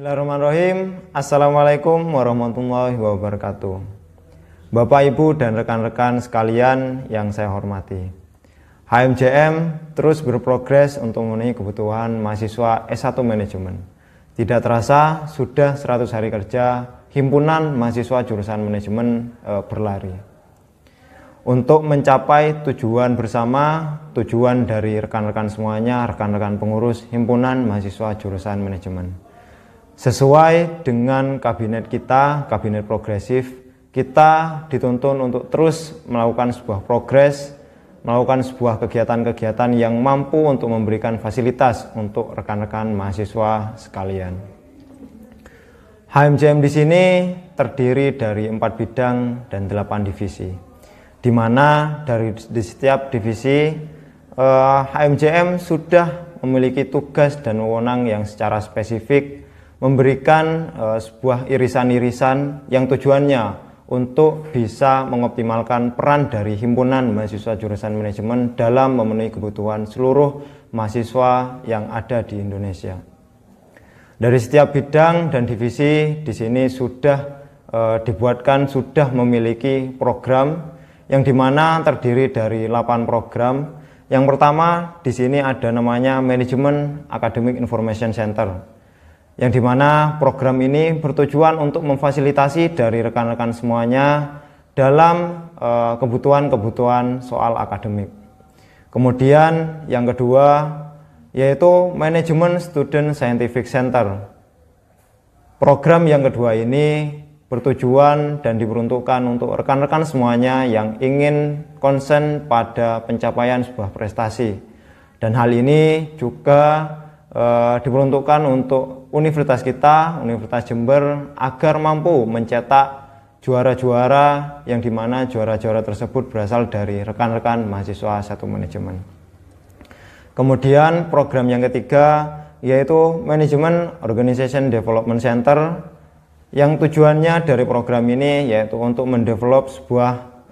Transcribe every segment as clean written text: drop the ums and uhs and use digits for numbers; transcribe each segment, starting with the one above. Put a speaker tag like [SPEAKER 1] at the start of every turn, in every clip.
[SPEAKER 1] Bismillahirrahmanirrahim. Assalamualaikum warahmatullahi wabarakatuh. Bapak, Ibu, dan rekan-rekan sekalian yang saya hormati, HMJM terus berprogres untuk memenuhi kebutuhan mahasiswa S1 Manajemen. Tidak terasa sudah 100 hari kerja Himpunan Mahasiswa Jurusan Manajemen berlari untuk mencapai tujuan bersama, tujuan dari rekan-rekan semuanya, rekan-rekan pengurus Himpunan Mahasiswa Jurusan Manajemen. Sesuai dengan kabinet kita, kabinet progresif, kita dituntun untuk terus melakukan sebuah progres, melakukan sebuah kegiatan-kegiatan yang mampu untuk memberikan fasilitas untuk rekan-rekan mahasiswa sekalian. HMJM di sini terdiri dari 4 bidang dan 8 divisi, di mana di setiap divisi HMJM sudah memiliki tugas dan wewenang yang secara spesifik memberikan sebuah irisan-irisan yang tujuannya untuk bisa mengoptimalkan peran dari Himpunan Mahasiswa Jurusan Manajemen dalam memenuhi kebutuhan seluruh mahasiswa yang ada di Indonesia. Dari setiap bidang dan divisi di sini sudah dibuatkan, sudah memiliki program yang dimana terdiri dari 8 program. Yang pertama di sini ada namanya Manajemen Academic Information Center, yang dimana program ini bertujuan untuk memfasilitasi dari rekan-rekan semuanya dalam kebutuhan-kebutuhan soal akademik. Kemudian yang kedua yaitu Manajemen Student Scientific Center. Program yang kedua ini bertujuan dan diperuntukkan untuk rekan-rekan semuanya yang ingin konsen pada pencapaian sebuah prestasi, dan hal ini juga diperuntukkan untuk universitas kita, Universitas Jember, agar mampu mencetak juara-juara yang dimana juara-juara tersebut berasal dari rekan-rekan mahasiswa satu manajemen. Kemudian program yang ketiga yaitu Manajemen Organization Development Center, yang tujuannya dari program ini yaitu untuk mendevelop sebuah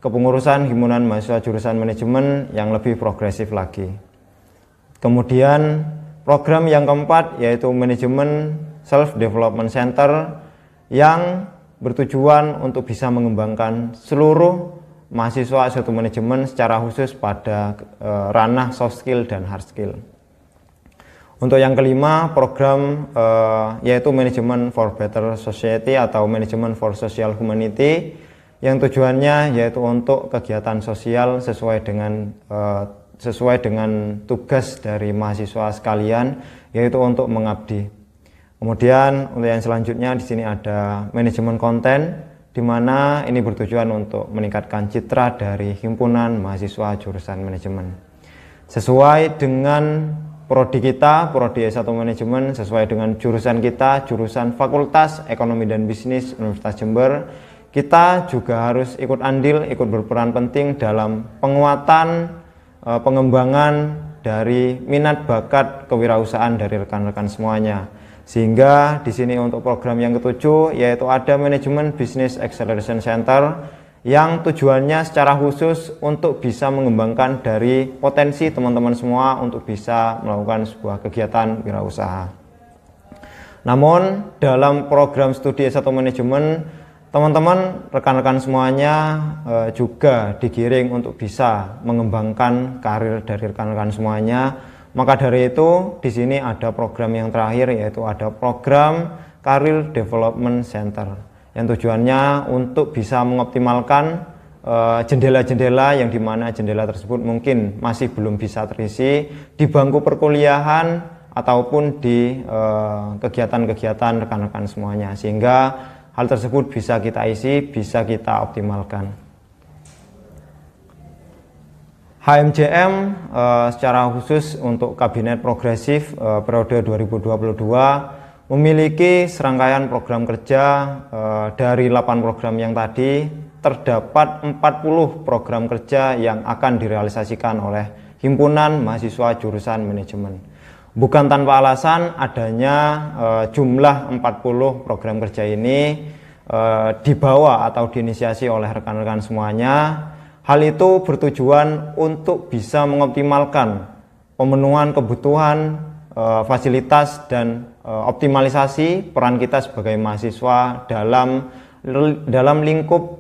[SPEAKER 1] kepengurusan Himpunan Mahasiswa Jurusan Manajemen yang lebih progresif lagi. Kemudian program yang keempat yaitu Manajemen Self Development Center, yang bertujuan untuk bisa mengembangkan seluruh mahasiswa satu manajemen secara khusus pada ranah soft skill dan hard skill. Untuk yang kelima program yaitu Manajemen for Better Society atau Manajemen for Social Humanity, yang tujuannya yaitu untuk kegiatan sosial sesuai dengan tugas dari mahasiswa sekalian, yaitu untuk mengabdi. Kemudian untuk yang selanjutnya di sini ada Manajemen Konten, di mana ini bertujuan untuk meningkatkan citra dari Himpunan Mahasiswa Jurusan Manajemen. Sesuai dengan prodi kita, prodi S1 Manajemen, sesuai dengan jurusan kita, jurusan Fakultas Ekonomi dan Bisnis Universitas Jember, kita juga harus ikut andil, ikut berperan penting dalam penguatan pengembangan dari minat bakat kewirausahaan dari rekan-rekan semuanya. Sehingga di sini untuk program yang ketujuh yaitu ada Manajemen Business Acceleration Center, yang tujuannya secara khusus untuk bisa mengembangkan dari potensi teman-teman semua untuk bisa melakukan sebuah kegiatan wirausaha. Namun dalam program studi S1 Manajemen, teman-teman rekan-rekan semuanya juga digiring untuk bisa mengembangkan karir dari rekan-rekan semuanya. Maka dari itu di sini ada program yang terakhir yaitu ada program Career Development Center, yang tujuannya untuk bisa mengoptimalkan jendela-jendela yang dimana jendela tersebut mungkin masih belum bisa terisi di bangku perkuliahan ataupun di kegiatan-kegiatan rekan-rekan semuanya, sehingga hal tersebut bisa kita isi, bisa kita optimalkan. HMJM secara khusus untuk kabinet progresif periode 2022 memiliki serangkaian program kerja. Dari 8 program yang tadi terdapat 40 program kerja yang akan direalisasikan oleh Himpunan Mahasiswa Jurusan Manajemen. Bukan tanpa alasan adanya jumlah 40 program kerja ini dibawa atau diinisiasi oleh rekan-rekan semuanya. Hal itu bertujuan untuk bisa mengoptimalkan pemenuhan kebutuhan fasilitas dan optimalisasi peran kita sebagai mahasiswa dalam lingkup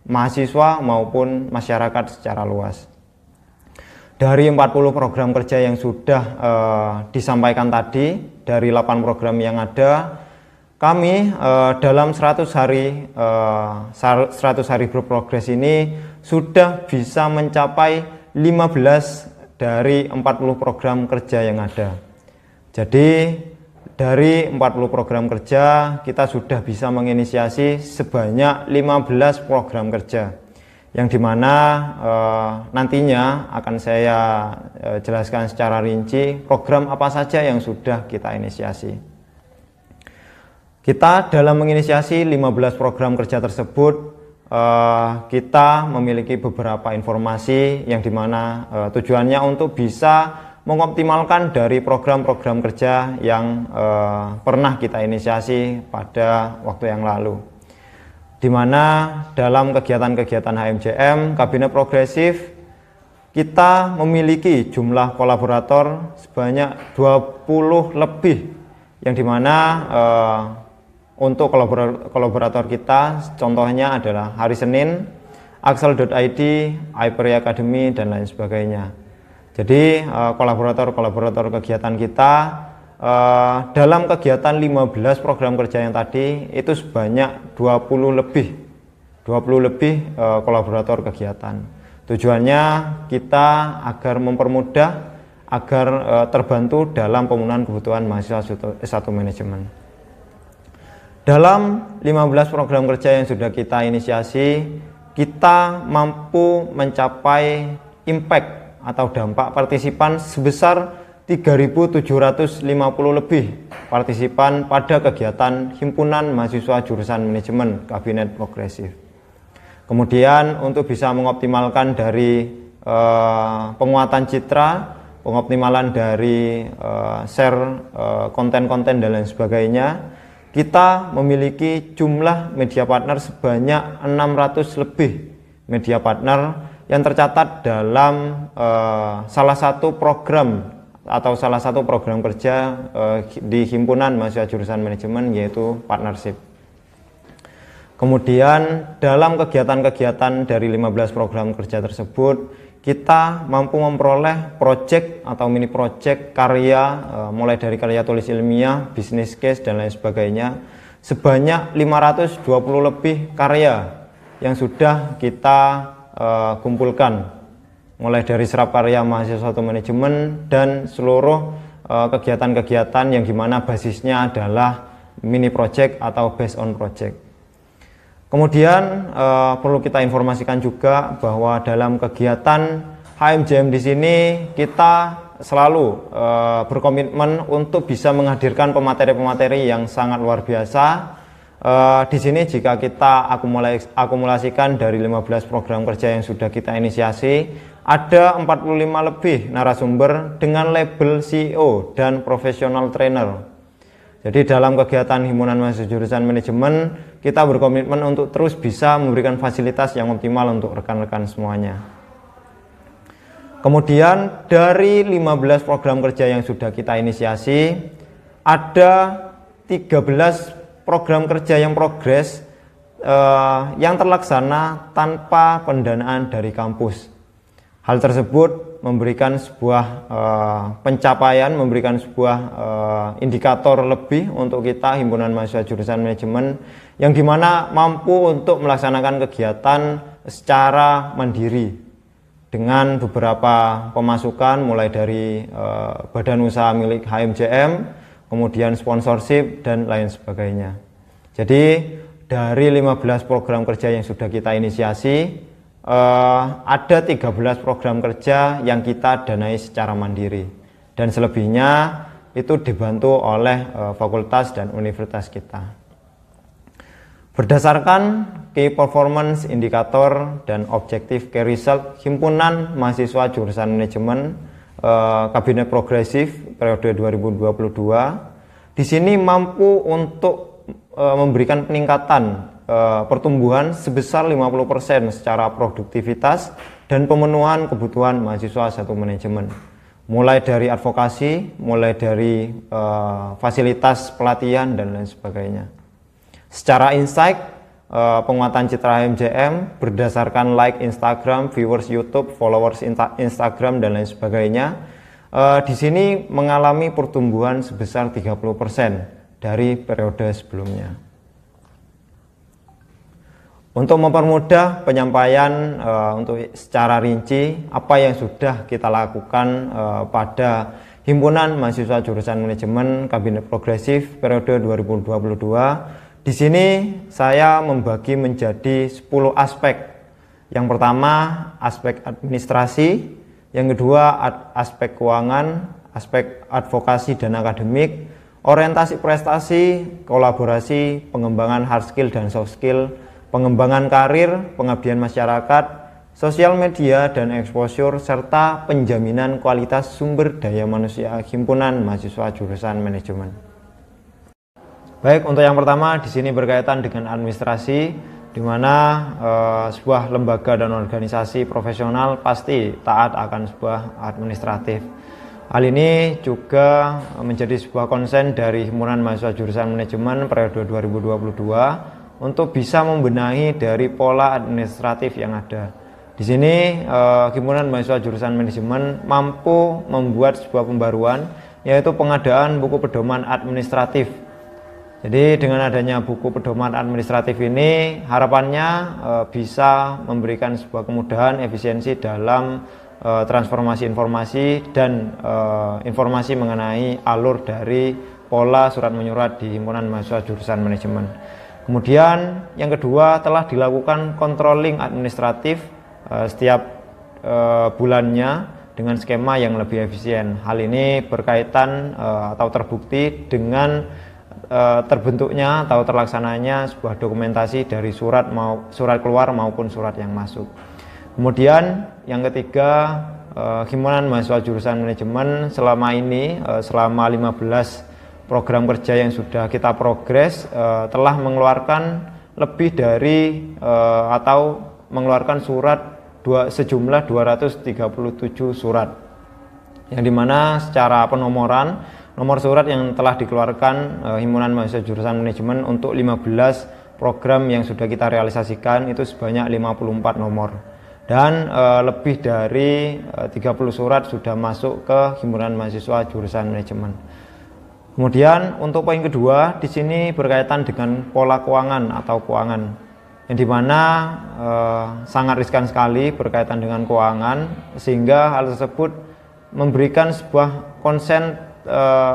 [SPEAKER 1] mahasiswa maupun masyarakat secara luas. Dari 40 program kerja yang sudah disampaikan tadi, dari 8 program yang ada, kami dalam 100 hari berprogres ini sudah bisa mencapai 15 dari 40 program kerja yang ada. Jadi dari 40 program kerja kita sudah bisa menginisiasi sebanyak 15 program kerja, yang dimana nantinya akan saya jelaskan secara rinci program apa saja yang sudah kita inisiasi. Kita dalam menginisiasi 15 program kerja tersebut, kita memiliki beberapa informasi yang dimana tujuannya untuk bisa mengoptimalkan dari program-program kerja yang pernah kita inisiasi pada waktu yang lalu, di mana dalam kegiatan-kegiatan HMJM Kabinet Progresif kita memiliki jumlah kolaborator sebanyak 20 lebih, yang dimana untuk kolaborator kita contohnya adalah Hari Senin, Axel.id, iPeri Academy, dan lain sebagainya. Jadi kolaborator kegiatan kita dalam kegiatan 15 program kerja yang tadi itu sebanyak 20 lebih kolaborator kegiatan. Tujuannya kita agar mempermudah, agar terbantu dalam pemenuhan kebutuhan mahasiswa S1 manajemen. Dalam 15 program kerja yang sudah kita inisiasi, kita mampu mencapai impact atau dampak partisipan sebesar 3.750 lebih partisipan pada kegiatan Himpunan Mahasiswa Jurusan Manajemen Kabinet Progresif. Kemudian untuk bisa mengoptimalkan dari penguatan citra, pengoptimalan dari share konten-konten dan lain sebagainya, kita memiliki jumlah media partner sebanyak 600 lebih media partner yang tercatat dalam salah satu program kerja di Himpunan Mahasiswa Jurusan Manajemen, yaitu partnership. Kemudian dalam kegiatan-kegiatan dari 15 program kerja tersebut, kita mampu memperoleh project atau mini project karya, mulai dari karya tulis ilmiah, bisnis case, dan lain sebagainya, sebanyak 520 lebih karya yang sudah kita kumpulkan, mulai dari serap karya mahasiswa atau manajemen dan seluruh kegiatan-kegiatan yang dimana basisnya adalah mini project atau based on project. Kemudian perlu kita informasikan juga bahwa dalam kegiatan HMJM di sini kita selalu berkomitmen untuk bisa menghadirkan pemateri-pemateri yang sangat luar biasa. Di sini jika kita akumulasikan dari 15 program kerja yang sudah kita inisiasi, ada 45 lebih narasumber dengan label CEO dan professional trainer. Jadi dalam kegiatan Himpunan Mahasiswa Jurusan Manajemen, kita berkomitmen untuk terus bisa memberikan fasilitas yang optimal untuk rekan-rekan semuanya. Kemudian dari 15 program kerja yang sudah kita inisiasi, ada 13 program kerja yang progres yang terlaksana tanpa pendanaan dari kampus. Hal tersebut memberikan sebuah pencapaian, memberikan sebuah indikator lebih untuk kita Himpunan Mahasiswa Jurusan Manajemen, yang dimana mampu untuk melaksanakan kegiatan secara mandiri dengan beberapa pemasukan mulai dari badan usaha milik HMJM, kemudian sponsorship, dan lain sebagainya. Jadi dari 15 program kerja yang sudah kita inisiasi, ada 13 program kerja yang kita danai secara mandiri, dan selebihnya itu dibantu oleh fakultas dan universitas kita. Berdasarkan Key Performance Indicator dan Objective Key Result Himpunan Mahasiswa Jurusan Manajemen Kabinet Progresif periode 2022, di sini mampu untuk memberikan peningkatan pertumbuhan sebesar 50% secara produktivitas dan pemenuhan kebutuhan mahasiswa satu manajemen. mulai dari advokasi, mulai dari fasilitas pelatihan dan lain sebagainya. Secara insight, penguatan citra HMJM berdasarkan like Instagram, viewers YouTube, followers Instagram dan lain sebagainya, di sini mengalami pertumbuhan sebesar 30% dari periode sebelumnya. Untuk mempermudah penyampaian untuk secara rinci apa yang sudah kita lakukan pada Himpunan Mahasiswa Jurusan Manajemen Kabinet Progresif periode 2022, di sini saya membagi menjadi 10 aspek. Yang pertama, aspek administrasi, yang kedua aspek keuangan, aspek advokasi dan akademik, orientasi prestasi, kolaborasi, pengembangan hard skill dan soft skill, pengembangan karir, pengabdian masyarakat, sosial media dan exposure, serta penjaminan kualitas sumber daya manusia Himpunan Mahasiswa Jurusan Manajemen. Baik, untuk yang pertama di sini berkaitan dengan administrasi, di mana sebuah lembaga dan organisasi profesional pasti taat akan sebuah administratif. Hal ini juga menjadi sebuah konsen dari Himpunan Mahasiswa Jurusan Manajemen periode 2022 untuk bisa membenahi dari pola administratif yang ada. Di sini Himpunan Mahasiswa Jurusan Manajemen mampu membuat sebuah pembaruan, yaitu pengadaan buku pedoman administratif. Jadi dengan adanya buku pedoman administratif ini, harapannya bisa memberikan sebuah kemudahan, efisiensi dalam transformasi informasi dan informasi mengenai alur dari pola surat menyurat di Himpunan Mahasiswa Jurusan Manajemen. Kemudian yang kedua, telah dilakukan controlling administratif setiap bulannya dengan skema yang lebih efisien. Hal ini berkaitan atau terbukti dengan terbentuknya atau terlaksananya sebuah dokumentasi dari surat keluar maupun surat yang masuk. Kemudian yang ketiga, Himpunan Mahasiswa Jurusan Manajemen selama ini selama 15 program kerja yang sudah kita progres telah mengeluarkan lebih dari atau mengeluarkan surat sejumlah 237 surat, yang dimana secara penomoran nomor surat yang telah dikeluarkan Himpunan Mahasiswa Jurusan Manajemen untuk 15 program yang sudah kita realisasikan itu sebanyak 54 nomor, dan lebih dari 30 surat sudah masuk ke Himpunan Mahasiswa Jurusan Manajemen. Kemudian untuk poin kedua di sini berkaitan dengan pola keuangan atau keuangan, yang dimana sangat riskan sekali berkaitan dengan keuangan, sehingga hal tersebut memberikan sebuah konsen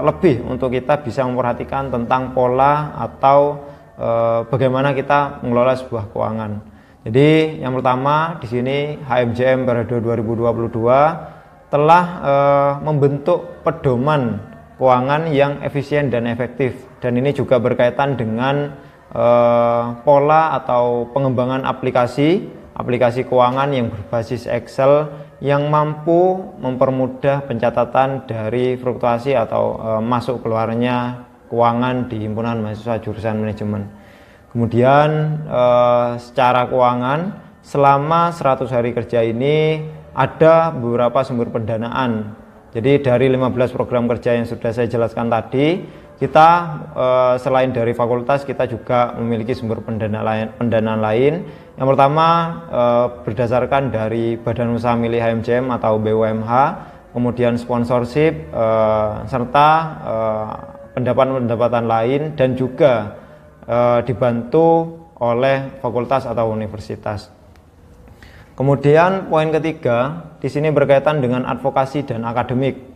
[SPEAKER 1] lebih untuk kita bisa memperhatikan tentang pola atau bagaimana kita mengelola sebuah keuangan. Jadi yang pertama di sini HMJM periode 2022 telah membentuk pedoman keuangan yang efisien dan efektif, dan ini juga berkaitan dengan pola atau pengembangan aplikasi keuangan yang berbasis Excel yang mampu mempermudah pencatatan dari fluktuasi atau masuk keluarnya keuangan di Himpunan Mahasiswa Jurusan Manajemen. Kemudian secara keuangan selama 100 hari kerja ini ada beberapa sumber pendanaan. Jadi dari 15 program kerja yang sudah saya jelaskan tadi, kita selain dari fakultas kita juga memiliki sumber pendanaan lain. Yang pertama berdasarkan dari Badan Usaha Milik HMJM atau BUMH, kemudian sponsorship serta pendapatan lain, dan juga dibantu oleh fakultas atau universitas. Kemudian poin ketiga di sini berkaitan dengan advokasi dan akademik.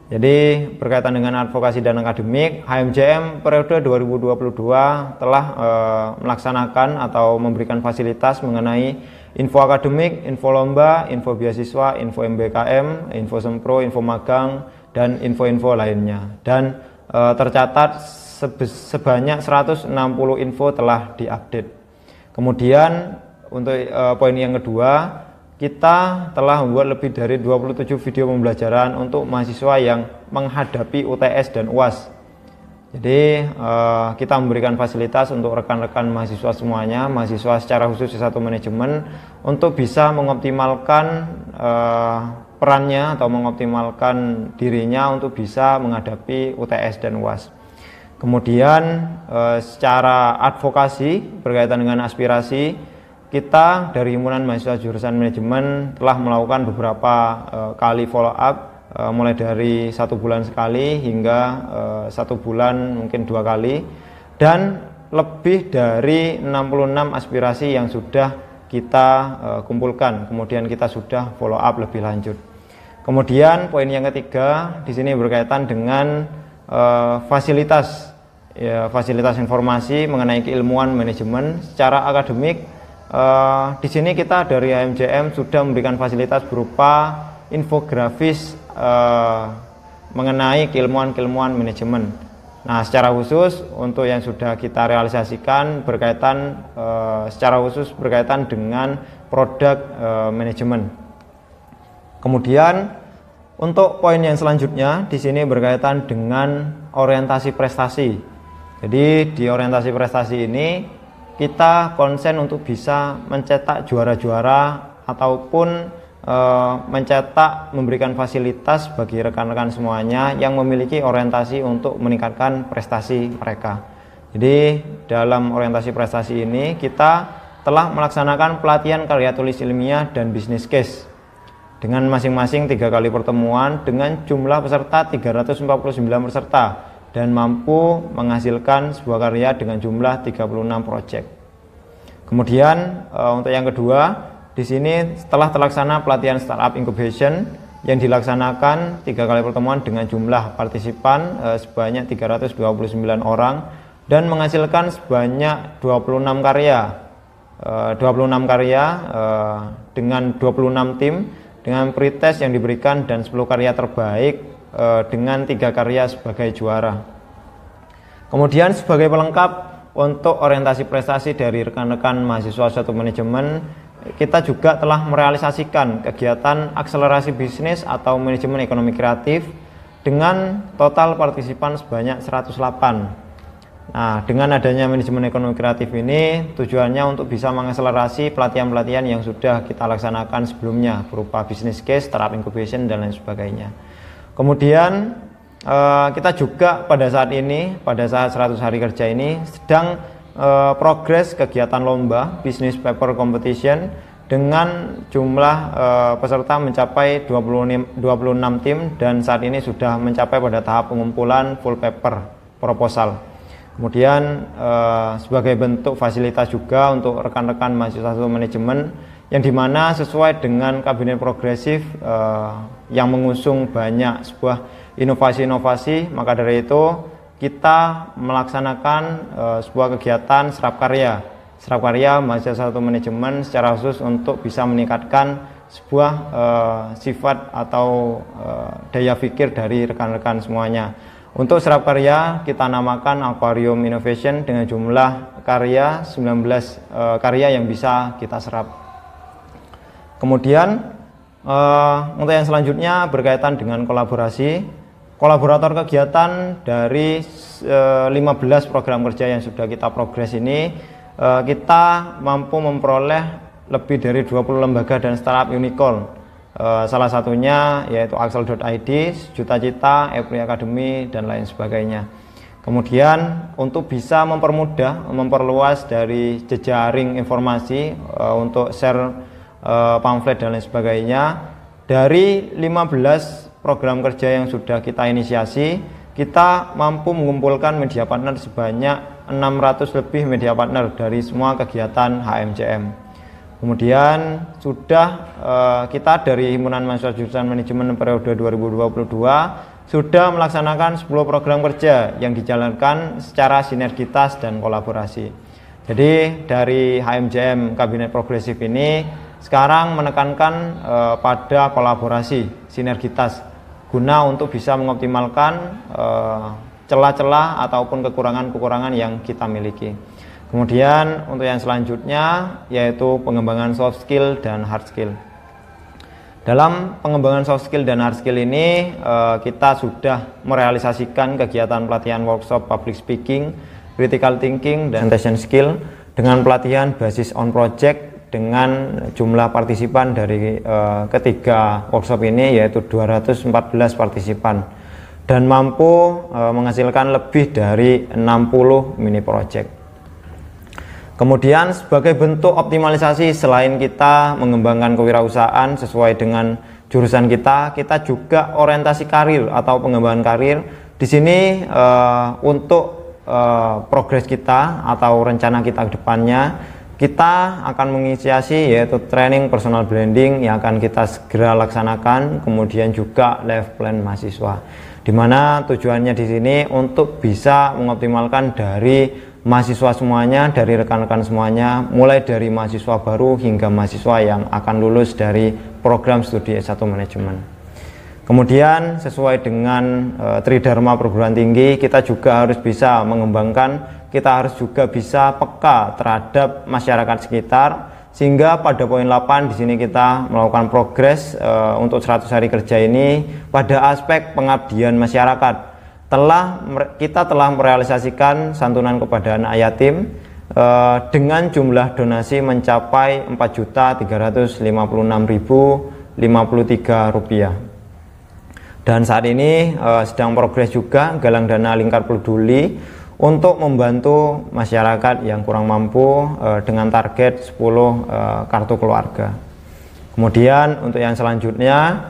[SPEAKER 1] Jadi berkaitan dengan advokasi dan akademik, HMJM periode 2022 telah melaksanakan atau memberikan fasilitas mengenai info akademik, info lomba, info beasiswa, info MBKM, info sempro, info magang, dan info-info lainnya. Dan tercatat sebanyak 160 info telah diupdate. Kemudian untuk poin yang kedua, kita telah membuat lebih dari 27 video pembelajaran untuk mahasiswa yang menghadapi UTS dan UAS. Jadi kita memberikan fasilitas untuk rekan-rekan mahasiswa semuanya, mahasiswa secara khusus S1 manajemen, untuk bisa mengoptimalkan perannya atau mengoptimalkan dirinya untuk bisa menghadapi UTS dan UAS. Kemudian secara advokasi berkaitan dengan aspirasi, kita dari Himpunan Mahasiswa Jurusan Manajemen telah melakukan beberapa kali follow up, mulai dari 1 bulan sekali hingga 1 bulan mungkin 2 kali, dan lebih dari 66 aspirasi yang sudah kita kumpulkan. Kemudian kita sudah follow up lebih lanjut. Kemudian poin yang ketiga di sini berkaitan dengan fasilitas informasi mengenai keilmuan manajemen secara akademik. Di sini kita dari HMJM sudah memberikan fasilitas berupa infografis mengenai keilmuan manajemen. Nah, secara khusus untuk yang sudah kita realisasikan berkaitan secara khusus berkaitan dengan produk manajemen. Kemudian untuk poin yang selanjutnya di sini berkaitan dengan orientasi prestasi. Jadi di orientasi prestasi ini kita konsen untuk bisa mencetak juara-juara ataupun memberikan fasilitas bagi rekan-rekan semuanya yang memiliki orientasi untuk meningkatkan prestasi mereka. Jadi dalam orientasi prestasi ini kita telah melaksanakan pelatihan karya tulis ilmiah dan bisnis case dengan masing-masing 3 kali pertemuan dengan jumlah peserta 349 peserta dan mampu menghasilkan sebuah karya dengan jumlah 36 proyek. Kemudian untuk yang kedua, di sini setelah terlaksana pelatihan startup incubation yang dilaksanakan 3 kali pertemuan dengan jumlah partisipan sebanyak 329 orang dan menghasilkan sebanyak 26 karya dengan 26 tim dengan pretest yang diberikan dan 10 karya terbaik dengan 3 karya sebagai juara. Kemudian sebagai pelengkap untuk orientasi prestasi dari rekan-rekan mahasiswa suatu manajemen, kita juga telah merealisasikan kegiatan akselerasi bisnis atau manajemen ekonomi kreatif dengan total partisipan sebanyak 108. Nah, dengan adanya manajemen ekonomi kreatif ini tujuannya untuk bisa mengakselerasi pelatihan-pelatihan yang sudah kita laksanakan sebelumnya berupa business case, startup incubation dan lain sebagainya. Kemudian kita juga pada saat 100 hari kerja ini sedang progres kegiatan lomba business paper competition dengan jumlah peserta mencapai 26 tim dan saat ini sudah mencapai pada tahap pengumpulan full paper proposal. Kemudian sebagai bentuk fasilitas juga untuk rekan-rekan mahasiswa manajemen yang dimana sesuai dengan kabinet progresif yang mengusung banyak sebuah inovasi-inovasi, maka dari itu kita melaksanakan sebuah kegiatan serap karya mahasiswa satu manajemen secara khusus untuk bisa meningkatkan sebuah sifat atau daya pikir dari rekan-rekan semuanya. Untuk serap karya kita namakan Aquarium Innovation dengan jumlah karya 19 karya yang bisa kita serap. Kemudian untuk yang selanjutnya berkaitan dengan kolaborasi. Kolaborator kegiatan dari 15 program kerja yang sudah kita progres ini, kita mampu memperoleh lebih dari 20 lembaga dan startup unicorn. Salah satunya yaitu Axel.id, Juta Cita, Epri Academy, dan lain sebagainya. Kemudian untuk bisa memperluas dari jejaring informasi untuk share pamflet dan lain sebagainya, dari 15 program kerja yang sudah kita inisiasi, kita mampu mengumpulkan media partner sebanyak 600 lebih media partner dari semua kegiatan HMJM. Kemudian sudah kita dari Himpunan Mahasiswa Jurusan Manajemen periode 2022 sudah melaksanakan 10 program kerja yang dijalankan secara sinergitas dan kolaborasi. Jadi dari HMJM Kabinet Progresif ini sekarang menekankan pada kolaborasi, sinergitas guna untuk bisa mengoptimalkan celah-celah ataupun kekurangan-kekurangan yang kita miliki. Kemudian untuk yang selanjutnya yaitu pengembangan soft skill dan hard skill. Dalam pengembangan soft skill dan hard skill ini kita sudah merealisasikan kegiatan pelatihan workshop public speaking, critical thinking, dan presentation skill dengan pelatihan basis on project dengan jumlah partisipan dari ketiga workshop ini, yaitu 214 partisipan, dan mampu menghasilkan lebih dari 60 mini project. Kemudian sebagai bentuk optimalisasi, selain kita mengembangkan kewirausahaan sesuai dengan jurusan kita juga orientasi karir atau pengembangan karir. Di sini untuk progres kita atau rencana kita ke depannya, kita akan menginisiasi yaitu training personal branding yang akan kita segera laksanakan, kemudian juga life plan mahasiswa, di mana tujuannya di sini untuk bisa mengoptimalkan dari mahasiswa semuanya, dari rekan-rekan semuanya, mulai dari mahasiswa baru hingga mahasiswa yang akan lulus dari program studi S1 manajemen. Kemudian sesuai dengan Tridharma perguruan tinggi, kita juga harus bisa mengembangkan, kita harus juga bisa peka terhadap masyarakat sekitar, sehingga pada poin 8 di sini kita melakukan progres untuk 100 hari kerja ini pada aspek pengabdian masyarakat. Kita telah merealisasikan santunan kepada anak yatim dengan jumlah donasi mencapai Rp4.356.053. Dan saat ini sedang progres juga galang dana Lingkar Peduli untuk membantu masyarakat yang kurang mampu dengan target 10 kartu keluarga. Kemudian untuk yang selanjutnya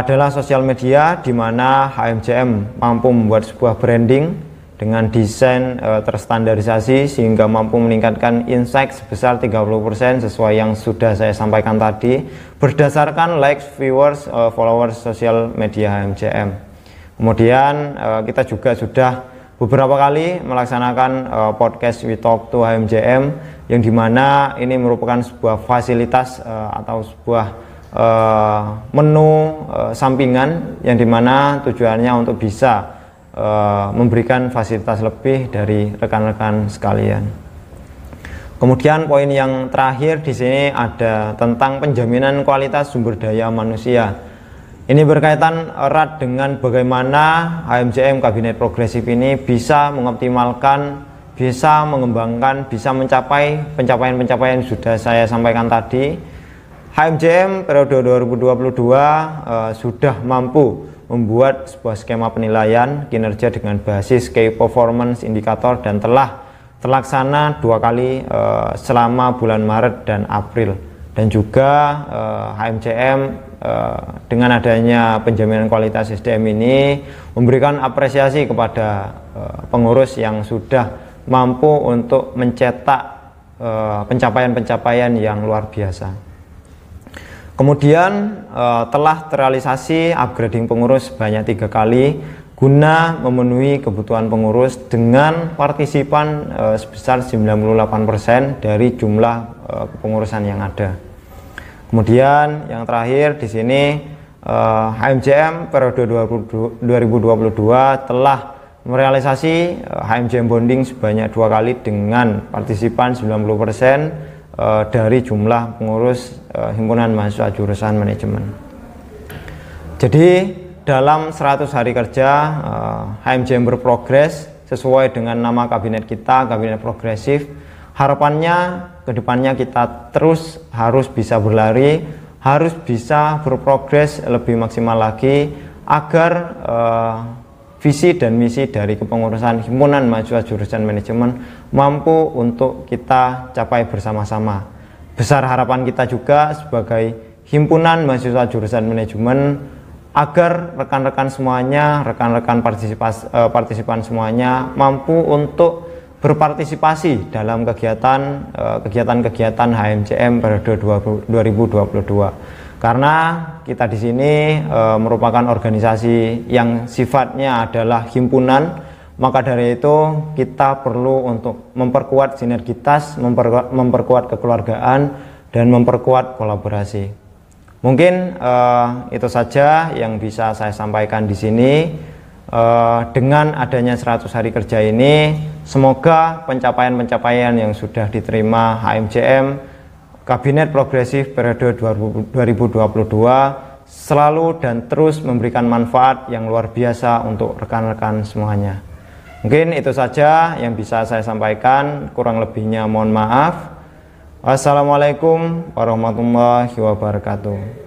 [SPEAKER 1] adalah sosial media, di mana HMJM mampu membuat sebuah branding dengan desain terstandarisasi sehingga mampu meningkatkan insight sebesar 30% sesuai yang sudah saya sampaikan tadi berdasarkan likes, viewers, followers sosial media HMJM. Kemudian kita juga sudah beberapa kali melaksanakan podcast We Talk to HMJM, yang dimana ini merupakan sebuah fasilitas atau sebuah menu sampingan yang dimana tujuannya untuk bisa memberikan fasilitas lebih dari rekan-rekan sekalian. Kemudian poin yang terakhir di sini ada tentang penjaminan kualitas sumber daya manusia. Ini berkaitan erat dengan bagaimana HMJM Kabinet Progresif ini bisa mengoptimalkan, bisa mengembangkan, bisa mencapai pencapaian-pencapaian yang sudah saya sampaikan tadi. HMJM periode 2022 sudah mampu membuat sebuah skema penilaian kinerja dengan basis Key Performance Indicator dan telah terlaksana 2 kali selama bulan Maret dan April. Dan juga HMJM dengan adanya penjaminan kualitas SDM ini memberikan apresiasi kepada pengurus yang sudah mampu untuk mencetak pencapaian-pencapaian yang luar biasa. Kemudian telah terrealisasi upgrading pengurus sebanyak 3 kali guna memenuhi kebutuhan pengurus dengan partisipan sebesar 98% dari jumlah kepengurusan yang ada. Kemudian yang terakhir di sini HMJM periode 2022 telah merealisasi HMJM bonding sebanyak 2 kali dengan partisipan 90% dari jumlah pengurus himpunan mahasiswa jurusan manajemen. Jadi dalam 100 hari kerja HMJM berprogres sesuai dengan nama kabinet kita, Kabinet Progresif. Harapannya kedepannya kita terus harus bisa berlari, harus bisa berprogres lebih maksimal lagi agar visi dan misi dari kepengurusan himpunan mahasiswa jurusan manajemen mampu untuk kita capai bersama-sama. Besar harapan kita juga sebagai himpunan mahasiswa jurusan manajemen agar rekan-rekan semuanya, rekan-rekan partisipan semuanya mampu untuk berpartisipasi dalam kegiatan-kegiatan HMJM periode 2022. Karena kita di sini merupakan organisasi yang sifatnya adalah himpunan, maka dari itu kita perlu untuk memperkuat sinergitas, memperkuat kekeluargaan, dan memperkuat kolaborasi. Mungkin itu saja yang bisa saya sampaikan di sini. Dengan adanya 100 hari kerja ini, semoga pencapaian-pencapaian yang sudah diterima HMJM Kabinet Progresif periode 2022 selalu dan terus memberikan manfaat yang luar biasa untuk rekan-rekan semuanya. Mungkin itu saja yang bisa saya sampaikan, kurang lebihnya mohon maaf. Wassalamualaikum warahmatullahi wabarakatuh.